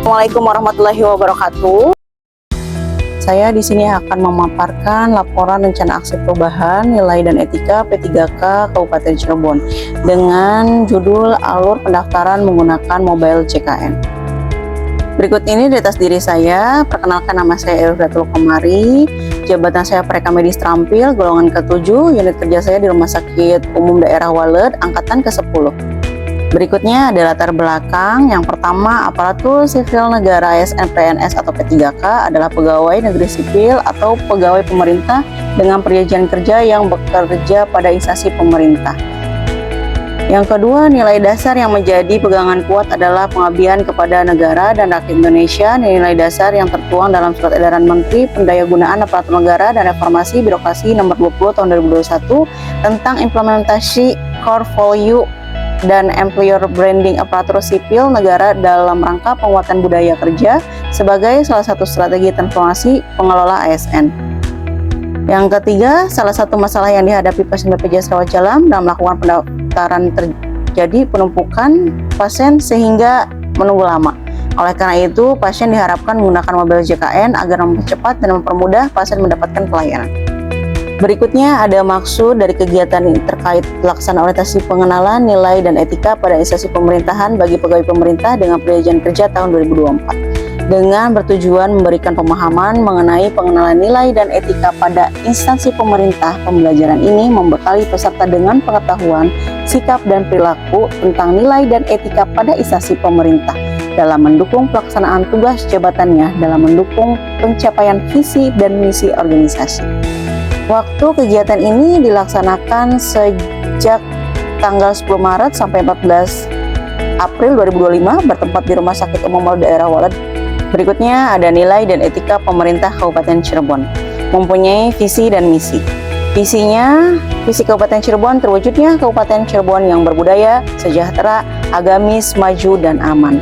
Assalamualaikum warahmatullahi wabarakatuh. Saya di sini akan memaparkan laporan rencana aksi perubahan nilai dan etika P3K Kabupaten Cirebon dengan judul alur pendaftaran menggunakan mobile JKN. Berikut ini data diri saya. Perkenalkan, nama saya Elfridatul Komari, jabatan saya Pereka Medis Terampil, golongan ke-7, unit kerja saya di Rumah Sakit Umum Daerah Waled, angkatan ke-10. Berikutnya ada latar belakang. Yang pertama, aparatur sipil negara ASN PNS atau P3K adalah pegawai negeri sipil atau pegawai pemerintah dengan perjanjian kerja yang bekerja pada instansi pemerintah. Yang kedua, nilai dasar yang menjadi pegangan kuat adalah pengabdian kepada negara dan rakyat Indonesia. Nilai dasar yang tertuang dalam Surat Edaran Menteri Pendayagunaan Aparatur Negara dan Reformasi Birokrasi Nomor 20 Tahun 2021 tentang implementasi core value dan employer branding aparatur sipil negara dalam rangka penguatan budaya kerja sebagai salah satu strategi transformasi pengelola ASN. Yang ketiga, salah satu masalah yang dihadapi pasien BPJS rawat jalan dalam melakukan pendaftaran terjadi penumpukan pasien sehingga menunggu lama. Oleh karena itu, pasien diharapkan menggunakan mobil JKN agar mempercepat dan mempermudah pasien mendapatkan pelayanan. Berikutnya ada maksud dari kegiatan ini terkait pelaksanaan orientasi pengenalan nilai dan etika pada instansi pemerintahan bagi pegawai pemerintah dengan perjanjian kerja tahun 2024 dengan bertujuan memberikan pemahaman mengenai pengenalan nilai dan etika pada instansi pemerintah. Pembelajaran ini membekali peserta dengan pengetahuan, sikap dan perilaku tentang nilai dan etika pada instansi pemerintah dalam mendukung pelaksanaan tugas jabatannya dalam mendukung pencapaian visi dan misi organisasi. Waktu kegiatan ini dilaksanakan sejak tanggal 10 Maret sampai 14 April 2025 bertempat di Rumah Sakit Umum Daerah Waled. Berikutnya ada nilai dan etika pemerintah Kabupaten Cirebon. Mempunyai visi dan misi. Visinya, visi Kabupaten Cirebon terwujudnya Kabupaten Cirebon yang berbudaya, sejahtera, agamis, maju, dan aman.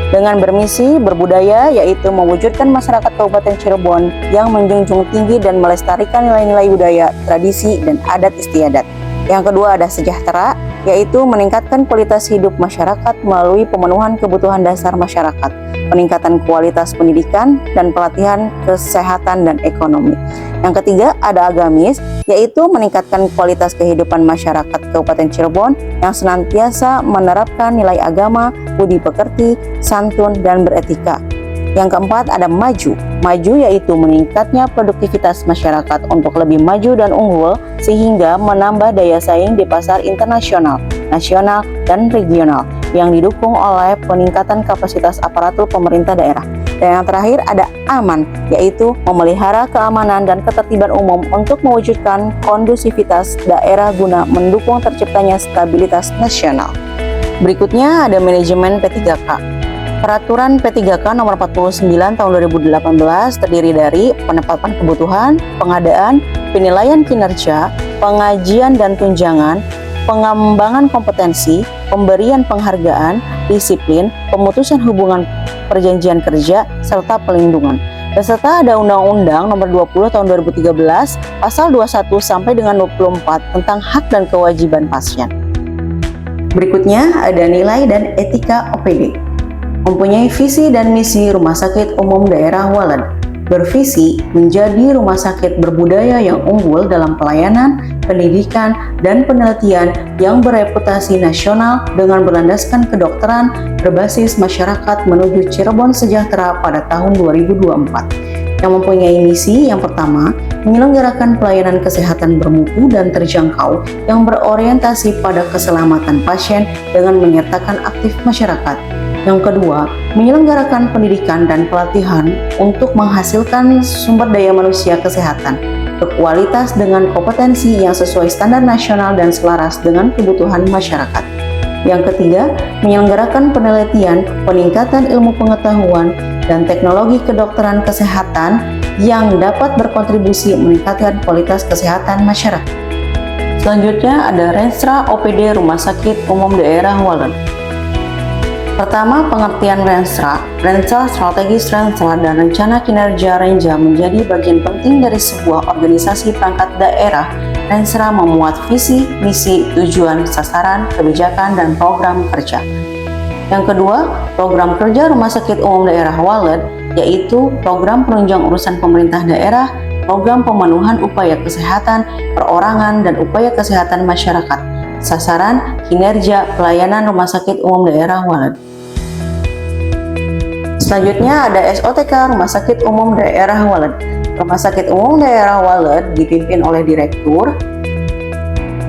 Dengan bermisi berbudaya, yaitu mewujudkan masyarakat Kabupaten Cirebon yang menjunjung tinggi dan melestarikan nilai-nilai budaya, tradisi, dan adat istiadat. Yang kedua ada sejahtera, yaitu meningkatkan kualitas hidup masyarakat melalui pemenuhan kebutuhan dasar masyarakat, peningkatan kualitas pendidikan, dan pelatihan kesehatan dan ekonomi. Yang ketiga ada agamis, yaitu meningkatkan kualitas kehidupan masyarakat Kabupaten Cirebon yang senantiasa menerapkan nilai agama, budi pekerti, santun, dan beretika. Yang keempat ada maju. Maju yaitu meningkatnya produktivitas masyarakat untuk lebih maju dan unggul sehingga menambah daya saing di pasar internasional, nasional, dan regional yang didukung oleh peningkatan kapasitas aparatur pemerintah daerah. Dan yang terakhir ada aman, yaitu memelihara keamanan dan ketertiban umum untuk mewujudkan kondusivitas daerah guna mendukung terciptanya stabilitas nasional. Berikutnya ada manajemen P3K. Peraturan P3K nomor 49 tahun 2018 terdiri dari penetapan kebutuhan, pengadaan, penilaian kinerja, pengajian dan tunjangan, pengembangan kompetensi, pemberian penghargaan, disiplin, pemutusan hubungan perjanjian kerja, serta pelindungan. Beserta ada Undang-Undang nomor 20 tahun 2013 pasal 21 sampai dengan 24 tentang hak dan kewajiban pasien. Berikutnya ada nilai dan etika OPD. Mempunyai visi dan misi Rumah Sakit Umum Daerah Waled. Bervisi menjadi rumah sakit berbudaya yang unggul dalam pelayanan, pendidikan, dan penelitian yang bereputasi nasional dengan berlandaskan kedokteran berbasis masyarakat menuju Cirebon sejahtera pada tahun 2024. Yang mempunyai misi yang pertama, menyelenggarakan pelayanan kesehatan bermutu dan terjangkau yang berorientasi pada keselamatan pasien dengan menyertakan aktif masyarakat. Yang kedua, menyelenggarakan pendidikan dan pelatihan untuk menghasilkan sumber daya manusia kesehatan berkualitas dengan kompetensi yang sesuai standar nasional dan selaras dengan kebutuhan masyarakat. Yang ketiga, menyelenggarakan penelitian, peningkatan ilmu pengetahuan, dan teknologi kedokteran kesehatan yang dapat berkontribusi meningkatkan kualitas kesehatan masyarakat. Selanjutnya ada Renstra OPD Rumah Sakit Umum Daerah Waled. Pertama, pengertian Renstra. Renstra, strategi Renstra, dan rencana kinerja Renja menjadi bagian penting dari sebuah organisasi perangkat daerah. Renstra memuat visi, misi, tujuan, sasaran, kebijakan, dan program kerja. Yang kedua, program kerja Rumah Sakit Umum Daerah Walet, yaitu program penunjang urusan pemerintah daerah, program pemenuhan upaya kesehatan, perorangan, dan upaya kesehatan masyarakat. Sasaran, kinerja, pelayanan Rumah Sakit Umum Daerah Walet. Selanjutnya ada SOTK Rumah Sakit Umum Daerah Walet. Rumah Sakit Umum Daerah Walet dipimpin oleh direktur.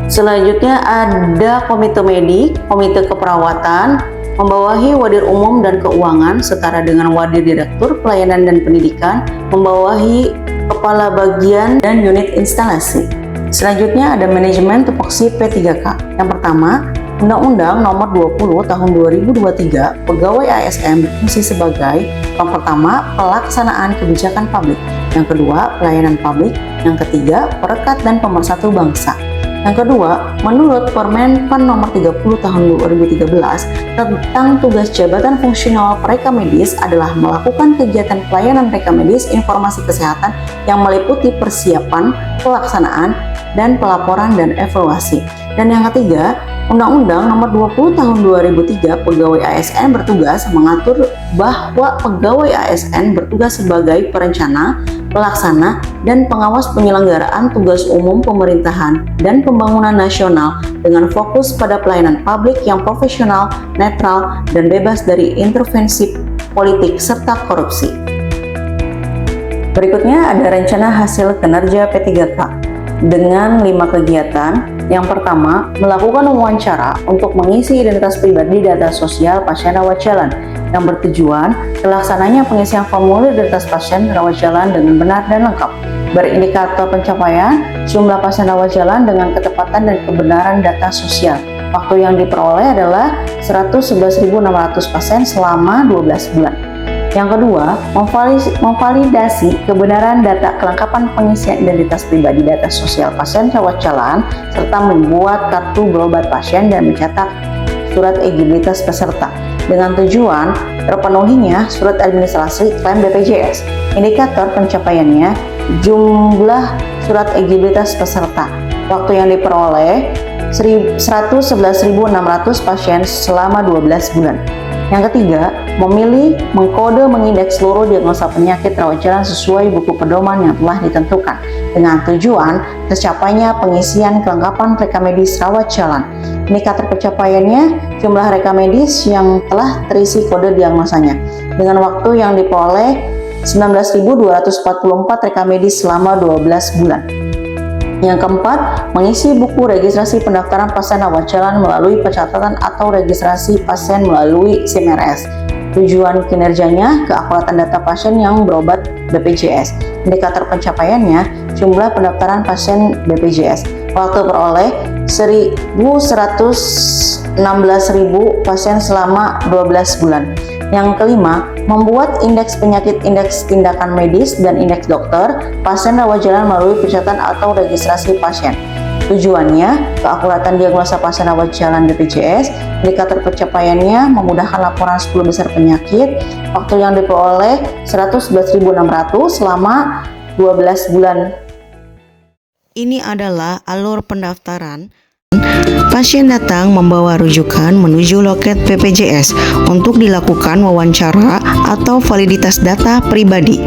Selanjutnya ada Komite Medik, Komite Keperawatan, membawahi Wadir Umum dan Keuangan setara dengan Wadir Direktur Pelayanan dan Pendidikan, membawahi Kepala Bagian dan Unit Instalasi. Selanjutnya ada Manajemen Tupoksi P3K. Yang pertama, Undang-Undang Nomor 20 Tahun 2023 Pegawai ASN berfungsi sebagai yang pertama, pelaksanaan kebijakan publik, yang kedua, pelayanan publik, yang ketiga, perekat dan pemersatu bangsa. Yang kedua, menurut Permenpan Nomor 30 Tahun 2013 tentang tugas jabatan fungsional pereka medis adalah melakukan kegiatan pelayanan pereka medis informasi kesehatan yang meliputi persiapan, pelaksanaan, dan pelaporan dan evaluasi. Dan yang ketiga, Undang-Undang Nomor 20 Tahun 2003 Pegawai ASN bertugas mengatur bahwa pegawai ASN bertugas sebagai perencana, pelaksana, dan pengawas penyelenggaraan tugas umum pemerintahan dan pembangunan nasional dengan fokus pada pelayanan publik yang profesional, netral, dan bebas dari intervensi politik serta korupsi. Berikutnya ada rencana hasil kinerja P3K dengan 5 kegiatan. Yang pertama, melakukan wawancara untuk mengisi identitas pribadi data sosial pasien rawat jalan yang bertujuan terlaksananya pengisian formulir identitas pasien rawat jalan dengan benar dan lengkap, berindikator pencapaian jumlah pasien rawat jalan dengan ketepatan dan kebenaran data sosial. Waktu yang diperoleh adalah 111.600 pasien selama 12 bulan. Yang kedua, memvalidasi kebenaran data kelengkapan pengisian identitas pribadi data sosial pasien rawat jalan serta membuat kartu berobat pasien dan mencetak surat eligibilitas peserta dengan tujuan terpenuhinya surat administrasi klaim BPJS. Indikator pencapaiannya jumlah surat eligibilitas peserta. Waktu yang diperoleh 111.600 pasien selama 12 bulan. Yang ketiga, memilih, mengkode, mengindeks seluruh diagnosa penyakit rawat jalan sesuai buku pedoman yang telah ditentukan dengan tujuan tercapainya pengisian kelengkapan reka medis rawat jalan. Indikator pencapaiannya jumlah reka medis yang telah terisi kode diagnosanya dengan waktu yang diperoleh 19.244 reka medis selama 12 bulan. Yang keempat, mengisi buku registrasi pendaftaran pasien rawat jalan melalui pencatatan atau registrasi pasien melalui SIM-RS. Tujuan kinerjanya, keakuratan data pasien yang berobat BPJS. Indikator pencapaiannya, jumlah pendaftaran pasien BPJS. Waktu peroleh 1.116.000 pasien selama 12 bulan. Yang kelima, membuat indeks penyakit, indeks tindakan medis, dan indeks dokter pasien rawat jalan melalui pencatatan atau registrasi pasien. Tujuannya, keakuratan diagnosa pasien rawat jalan BPJS. Indikator pencapaiannya memudahkan laporan 10 besar penyakit. Waktu yang diperoleh 111.600 selama 12 bulan. Ini adalah alur pendaftaran. Pasien datang membawa rujukan menuju loket BPJS untuk dilakukan wawancara atau validitas data pribadi.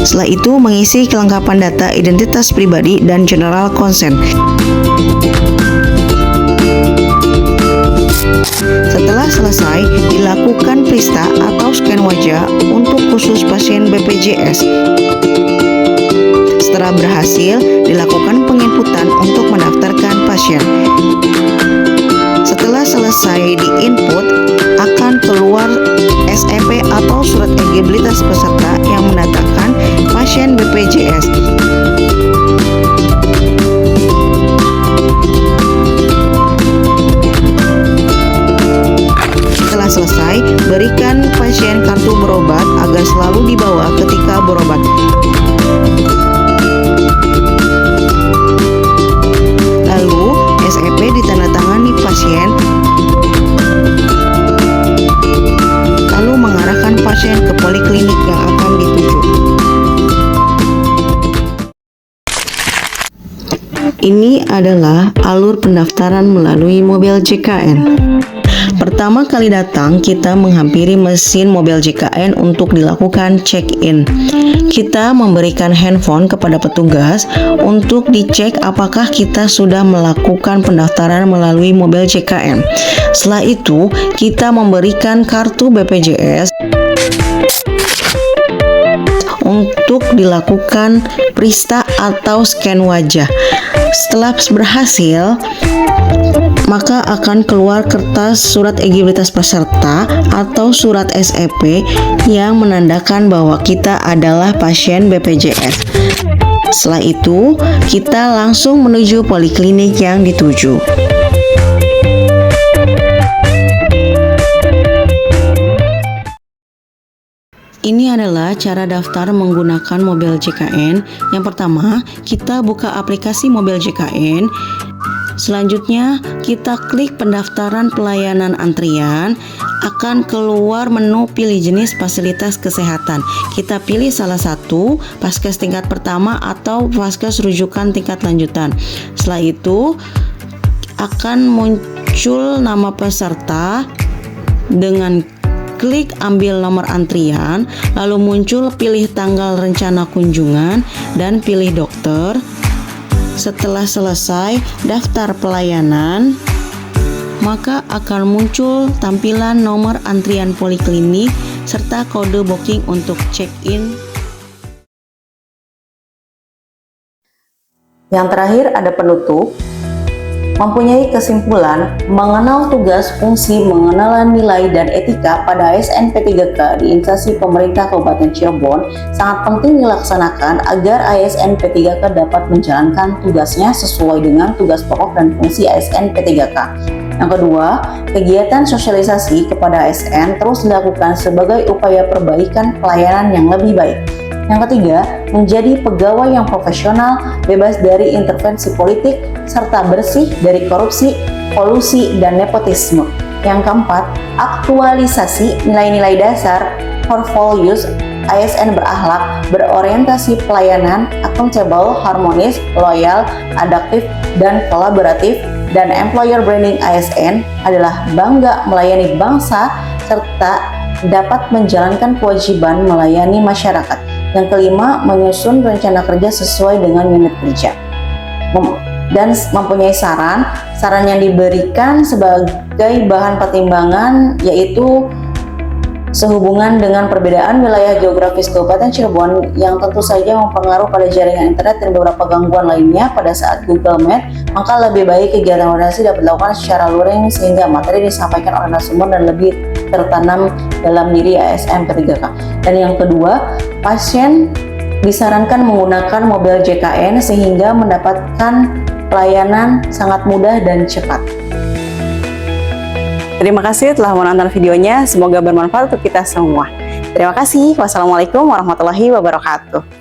Setelah itu mengisi kelengkapan data identitas pribadi dan general consent. Setelah selesai, dilakukan prista atau scan wajah untuk khusus pasien BPJS. Setelah berhasil, dilakukan penginputan untuk mendaftarkan pasien. Setelah selesai di-input, akan keluar SEP atau surat eligibilitas peserta yang mendatangkan pasien BPJS. Setelah selesai, berikan pasien kartu berobat agar selalu dibawa ketika berobat. Ini adalah alur pendaftaran melalui mobil JKN. Pertama kali datang, kita menghampiri mesin mobil JKN untuk dilakukan check-in. Kita memberikan handphone kepada petugas untuk dicek apakah kita sudah melakukan pendaftaran melalui mobil JKN. Setelah itu, kita memberikan kartu BPJS untuk dilakukan periksa atau scan wajah. Setelah berhasil, maka akan keluar kertas surat elegibilitas peserta atau surat SEP yang menandakan bahwa kita adalah pasien BPJS. Setelah itu, kita langsung menuju poliklinik yang dituju. Ini adalah cara daftar menggunakan mobil JKN. Yang pertama, kita buka aplikasi mobil JKN. Selanjutnya, kita klik pendaftaran pelayanan antrian. Akan keluar menu pilih jenis fasilitas kesehatan. Kita pilih salah satu, Vaskes tingkat pertama atau Vaskes rujukan tingkat lanjutan. Setelah itu, akan muncul nama peserta dengan klik ambil nomor antrian, lalu muncul pilih tanggal rencana kunjungan dan pilih dokter. Setelah selesai daftar pelayanan, maka akan muncul tampilan nomor antrian poliklinik serta kode booking untuk check-in. Yang terakhir ada penutup. Mempunyai kesimpulan, mengenal tugas, fungsi, mengenal nilai dan etika pada ASN P3K di instansi pemerintah Kabupaten Cirebon sangat penting dilaksanakan agar ASN P3K dapat menjalankan tugasnya sesuai dengan tugas pokok dan fungsi ASN P3K. Yang kedua, kegiatan sosialisasi kepada ASN terus dilakukan sebagai upaya perbaikan pelayanan yang lebih baik. Yang ketiga, menjadi pegawai yang profesional, bebas dari intervensi politik, serta bersih dari korupsi, kolusi, dan nepotisme. Yang keempat, aktualisasi nilai-nilai dasar core values ASN berakhlak, berorientasi pelayanan, akuntabel, harmonis, loyal, adaptif, dan kolaboratif. Dan employer branding ASN adalah bangga melayani bangsa serta dapat menjalankan kewajiban melayani masyarakat. Yang kelima, menyusun rencana kerja sesuai dengan unit kerja. Dan mempunyai saran yang diberikan sebagai bahan pertimbangan yaitu sehubungan dengan perbedaan wilayah geografis Kabupaten Cirebon yang tentu saja mempengaruhi pada jaringan internet dan beberapa gangguan lainnya pada saat Google Meet, maka lebih baik kegiatan orientasi dapat dilakukan secara luring sehingga materi disampaikan oleh narasumber dan lebih tertanam dalam diri ASN P3K. Dan yang kedua, pasien disarankan menggunakan mobil JKN sehingga mendapatkan pelayanan sangat mudah dan cepat. Terima kasih telah menonton videonya, semoga bermanfaat untuk kita semua. Terima kasih. Wassalamualaikum warahmatullahi wabarakatuh.